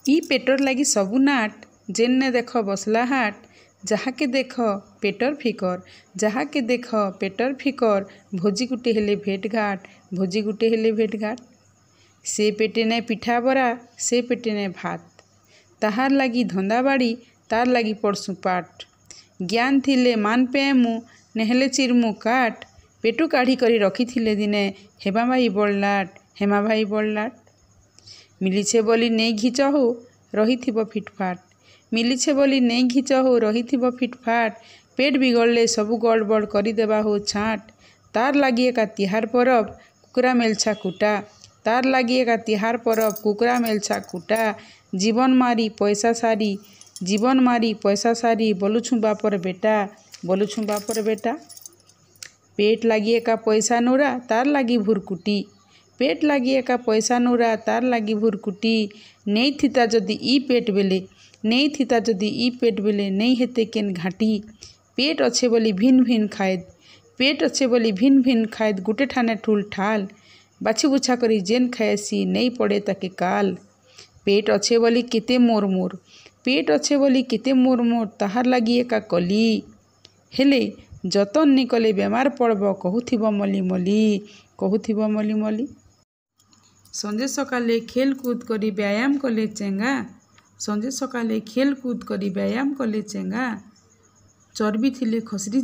ଇ पेटर लगी सबू नाट जेन्ने देख बसला हाट जहाके देख पेटर फिकर जहाके देख पेटर फिकर भोजी गुटे हेले भेट घाट भोजी गुटे हेले भेट घाट से पेटे ने पिठा बरा से पेटे ने भात ताहार लगी धंदा बाड़ी तार लगी पड़सु पाट ज्ञान थिले मान पेमु नेहले चिरमु काट पेटू काढ़ी करी रखी थिले दिने हेमा भाई बड़लाट हेमा भाई बड़लाट मिलीछे बोली नहीं घिच हो रही फिटफाट मिलीछे बोली नहीं घिच हो रही फिटफाट पेट बिगड़ले सबू गड़बड़ करदेवा हो छाट तार लगी एका तिहार परब कुकुरा मेलछा कुटा तार लगी एका तिहार परब कुकुरा मेलछा कुटा जीवन मारी पैसा सारी बोलुछु बापर बेटा पेट लगी एका पैसा नूरा तार लगी भुरकुटी पेट लगी एका पैसा नूरा तार लगी भुरकुटी नहीं थिता जदि ई पेट बेले नहीं हेते केन घाटी पेट अच्छे बोली भिन भिन खाएद गुटे ठाने ठूल ठाल बाछी बुछा करी जेन खाएसी नहीं पड़े ताके काल पेट अच्छे बोली केते मोर ताहार लगी एका कली हेले जतन नि कले बेमार पड़ब कहूथिब मली मली संजे सकाले खेल कूद करी व्यायाम कले चेंगा चर्बी थिले खसरी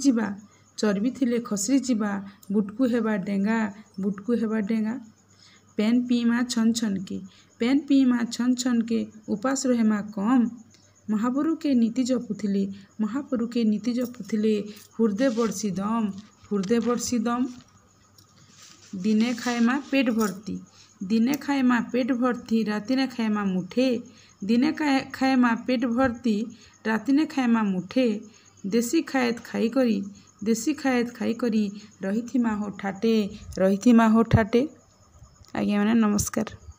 जीवा बुटकू हेबा डेंगा पेन पीमा छन छन के उपास रहेमा कम महापुरु के नीति जपुथिले हृदय बरसी दम दिने खाएमा पेट भर्ती राति ने खाएमा मुठे दिने खाएमा पेट भर्ती राति ने खाएमा मुठे देसी खाएत खाई करी रही थी माँ हो ठाटे आज्ञा माने नमस्कार।